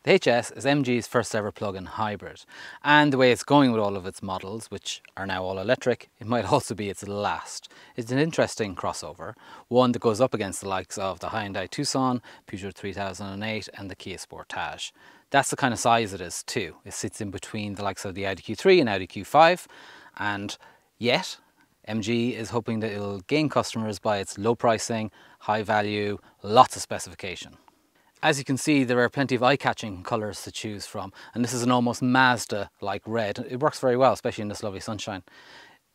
The HS is MG's first ever plug-in hybrid, and the way it's going with all of its models, which are now all electric, it might also be its last. It's an interesting crossover, one that goes up against the likes of the Hyundai Tucson, Peugeot 3008 and the Kia Sportage. That's the kind of size it is too. It sits in between the likes of the Audi Q3 and Audi Q5, and yet MG is hoping that it'll gain customers by its low pricing, high value, lots of specification. As you can see, there are plenty of eye-catching colours to choose from, and this is an almost Mazda-like red. It works very well, especially in this lovely sunshine.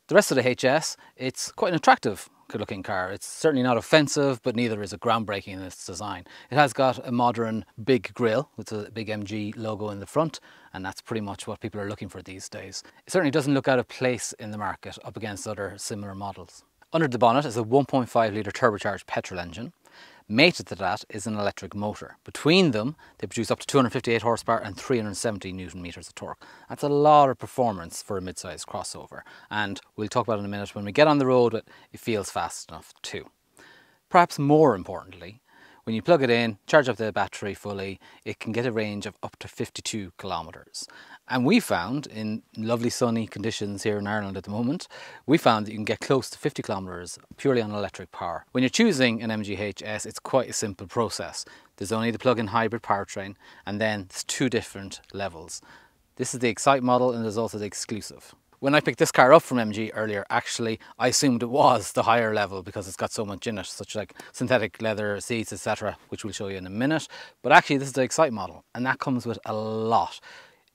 The rest of the HS, it's quite an attractive looking car. It's certainly not offensive, but neither is it groundbreaking in its design. It has got a modern big grille with a big MG logo in the front, and that's pretty much what people are looking for these days. It certainly doesn't look out of place in the market up against other similar models. Under the bonnet is a 1.5 litre turbocharged petrol engine. Mated to that is an electric motor. Between them, they produce up to 258 horsepower and 370 newton meters of torque. That's a lot of performance for a mid-sized crossover, and we'll talk about it in a minute. When we get on the road, it feels fast enough too. Perhaps more importantly, when you plug it in, charge up the battery fully, it can get a range of up to 52 kilometers. And we found, in lovely sunny conditions here in Ireland at the moment, we found that you can get close to 50 kilometers purely on electric power. When you're choosing an MG HS, it's quite a simple process. There's only the plug-in hybrid powertrain, and then there's two different levels. This is the Excite model, and there's also the Exclusive. When I picked this car up from MG earlier, actually, I assumed it was the higher level because it's got so much in it, such like synthetic leather seats, etc., which we'll show you in a minute. But actually, this is the Excite model, and that comes with a lot.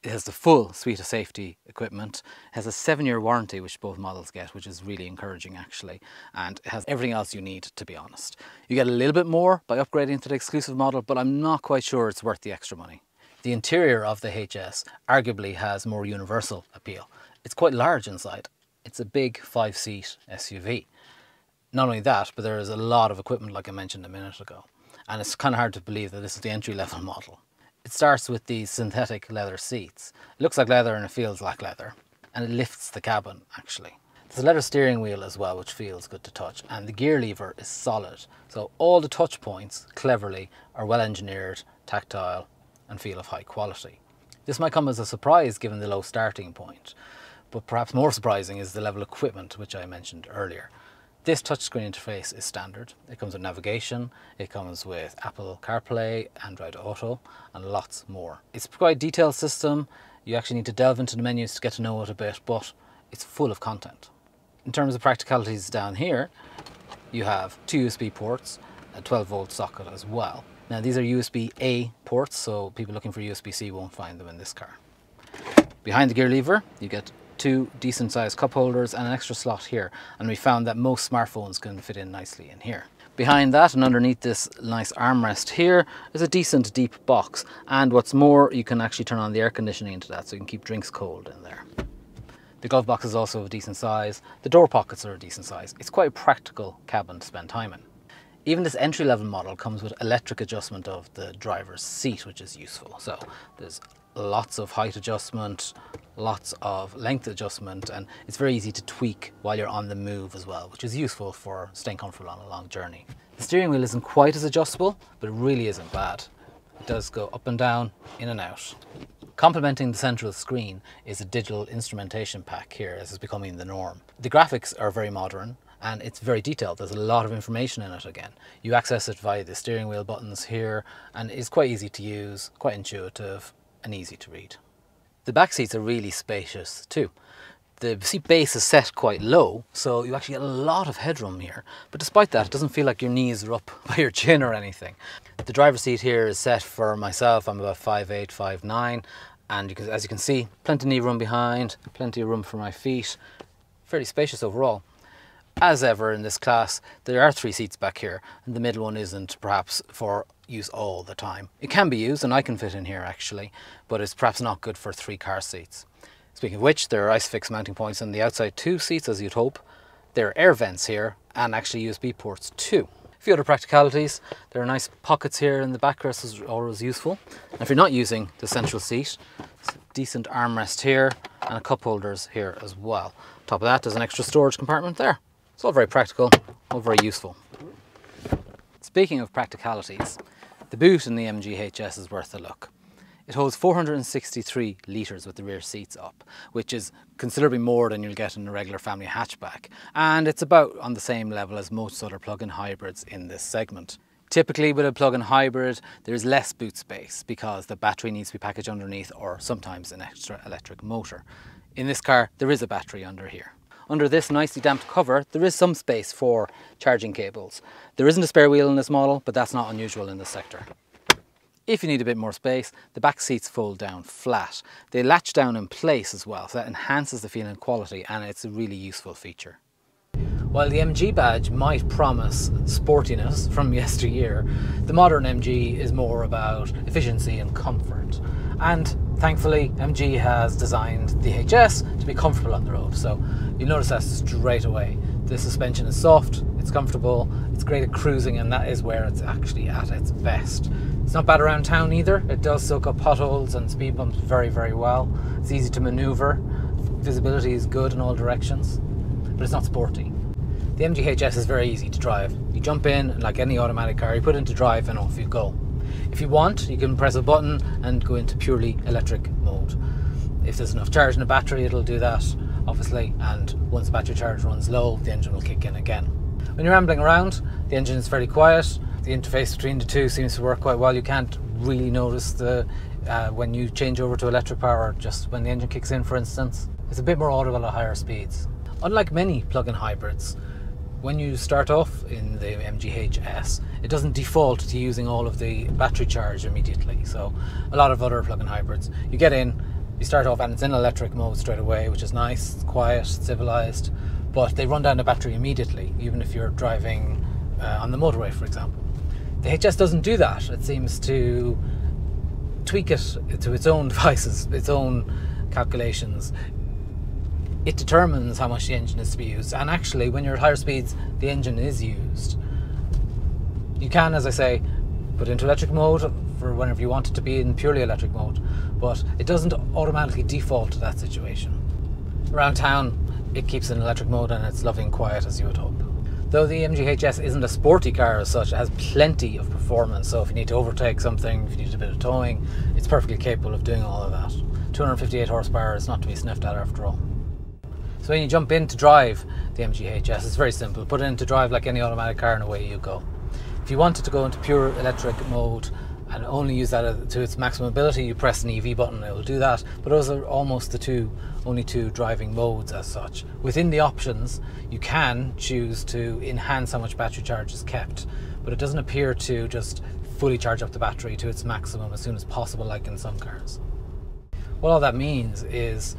It has the full suite of safety equipment. It has a 7-year warranty, which both models get, which is really encouraging actually. And it has everything else you need, to be honest. You get a little bit more by upgrading to the Exclusive model, but I'm not quite sure it's worth the extra money. The interior of the HS arguably has more universal appeal. It's quite large inside. It's a big 5-seat SUV. Not only that, but there is a lot of equipment like I mentioned a minute ago. And it's kind of hard to believe that this is the entry-level model. It starts with these synthetic leather seats. It looks like leather and it feels like leather. And it lifts the cabin, actually. There's a leather steering wheel as well, which feels good to touch. And the gear lever is solid. So all the touch points, cleverly, are well engineered, tactile, and feel of high quality. This might come as a surprise given the low starting point. But perhaps more surprising is the level of equipment, which I mentioned earlier. This touchscreen interface is standard. It comes with navigation, it comes with Apple CarPlay, Android Auto, and lots more. It's quite a detailed system. You actually need to delve into the menus to get to know it a bit, but it's full of content. In terms of practicalities down here, you have 2 USB ports, a 12-volt socket as well. Now these are USB-A ports, so people looking for USB-C won't find them in this car. Behind the gear lever, you get 2 decent sized cup holders and an extra slot here, and we found that most smartphones can fit in nicely in here. Behind that and underneath this nice armrest here is a decent deep box, and what's more, you can actually turn on the air conditioning into that so you can keep drinks cold in there. The glove box is also of a decent size. The door pockets are a decent size. It's quite a practical cabin to spend time in. Even this entry-level model comes with electric adjustment of the driver's seat, which is useful. So there's lots of height adjustment, lots of length adjustment, and it's very easy to tweak while you're on the move as well, which is useful for staying comfortable on a long journey. The steering wheel isn't quite as adjustable, but it really isn't bad. It does go up and down, in and out. Complementing the central screen is a digital instrumentation pack here, as is becoming the norm. The graphics are very modern, and it's very detailed. There's a lot of information in it again. You access it via the steering wheel buttons here, and it's quite easy to use, quite intuitive, and easy to read. The back seats are really spacious too. The seat base is set quite low, so you actually get a lot of headroom here. But despite that, it doesn't feel like your knees are up by your chin or anything. The driver's seat here is set for myself. I'm about 5'8", 5'9", and as you can see, plenty of knee room behind, plenty of room for my feet. Fairly spacious overall. As ever in this class, there are 3 seats back here, and the middle one isn't perhaps for use all the time. It can be used, and I can fit in here actually, but it's perhaps not good for 3 car seats. Speaking of which, there are ISOFIX mounting points on the outside 2 seats, as you'd hope. There are air vents here, and actually USB ports too. A few other practicalities. There are nice pockets here in the backrest, is always useful. And if you're not using the central seat, it's a decent armrest here, and a cup holders here as well. On top of that, there's an extra storage compartment there. It's all very practical, all very useful. Speaking of practicalities, the boot in the MG HS is worth a look. It holds 463 litres with the rear seats up, which is considerably more than you'll get in a regular family hatchback, and it's about on the same level as most other plug-in hybrids in this segment. Typically with a plug-in hybrid, there's less boot space because the battery needs to be packaged underneath, or sometimes an extra electric motor. In this car, there is a battery under here. Under this nicely damped cover, there is some space for charging cables. There isn't a spare wheel in this model, but that's not unusual in this sector. If you need a bit more space, the back seats fold down flat. They latch down in place as well, so that enhances the feel and quality, and it's a really useful feature. While the MG badge might promise sportiness from yesteryear, the modern MG is more about efficiency and comfort. And thankfully, MG has designed the HS to be comfortable on the road, so you'll notice that straight away. The suspension is soft, it's comfortable, it's great at cruising, and that is where it's actually at its best. It's not bad around town either. It does soak up potholes and speed bumps very, very well. It's easy to manoeuvre, visibility is good in all directions, but it's not sporty. The MG HS is very easy to drive. You jump in, like any automatic car, you put it into drive and off you go. If you want, you can press a button and go into purely electric mode. If there's enough charge in the battery, it'll do that, obviously, and once the battery charge runs low, the engine will kick in again. When you're rambling around, the engine is fairly quiet. The interface between the two seems to work quite well. You can't really notice when you change over to electric power, just when the engine kicks in, for instance. It's a bit more audible at higher speeds. Unlike many plug-in hybrids, when you start off in the MG HS, it doesn't default to using all of the battery charge immediately. So a lot of other plug-in hybrids, you get in, you start off and it's in electric mode straight away, which is nice, it's quiet, civilized, but they run down the battery immediately, even if you're driving on the motorway, for example. The HS doesn't do that. It seems to tweak it to its own devices, its own calculations. It determines how much the engine is to be used, and actually when you're at higher speeds, the engine is used. You can, as I say, put it into electric mode for whenever you want it to be in purely electric mode, but it doesn't automatically default to that situation. Around town, it keeps in electric mode and it's lovely and quiet, as you would hope. Though the MG HS isn't a sporty car as such, it has plenty of performance, so if you need to overtake something, if you need a bit of towing, it's perfectly capable of doing all of that. 258 horsepower is not to be sniffed at after all. So when you jump in to drive the MG HS, it's very simple. Put it into drive like any automatic car and away you go. If you wanted to go into pure electric mode and only use that to its maximum ability, you press an EV button and it will do that, but those are almost the only two driving modes as such. Within the options, you can choose to enhance how much battery charge is kept, but it doesn't appear to just fully charge up the battery to its maximum as soon as possible, like in some cars. What all that means is,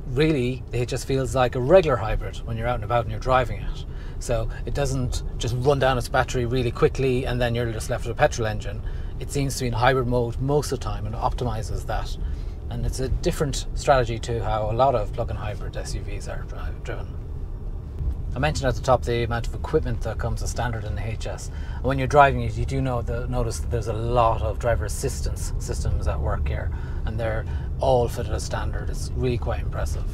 really, the HS feels like a regular hybrid when you're out and about and you're driving it. So it doesn't just run down its battery really quickly and then you're just left with a petrol engine. It seems to be in hybrid mode most of the time and optimizes that. And it's a different strategy to how a lot of plug-in hybrid SUVs are driven. I mentioned at the top the amount of equipment that comes as standard in the HS. And when you're driving it, you do notice that there's a lot of driver assistance systems at work here, and they're all fitted as standard. It's really quite impressive.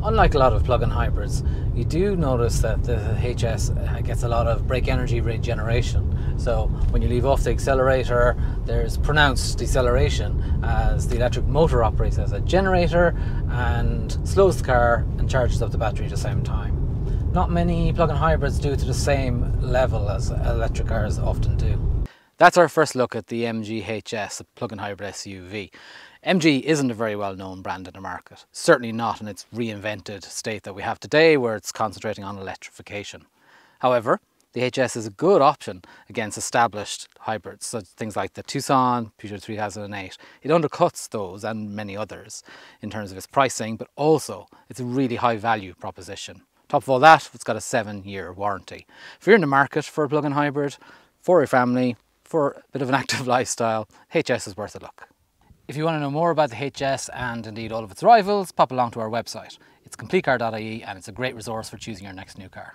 Unlike a lot of plug-in hybrids, you do notice that the HS gets a lot of brake energy regeneration. So when you leave off the accelerator, there's pronounced deceleration as the electric motor operates as a generator and slows the car and charges up the battery at the same time. Not many plug-in hybrids do it to the same level as electric cars often do. That's our first look at the MG HS, a plug-in hybrid SUV. MG isn't a very well-known brand in the market, certainly not in its reinvented state that we have today, where it's concentrating on electrification. However, the HS is a good option against established hybrids, such things like the Tucson, Peugeot 3008. It undercuts those and many others in terms of its pricing, but also it's a really high value proposition. Top of all that, it's got a 7-year warranty. If you're in the market for a plug-in hybrid, for your family, for a bit of an active lifestyle, HS is worth a look. If you want to know more about the HS and indeed all of its rivals, pop along to our website. It's CompleteCar.ie and it's a great resource for choosing your next new car.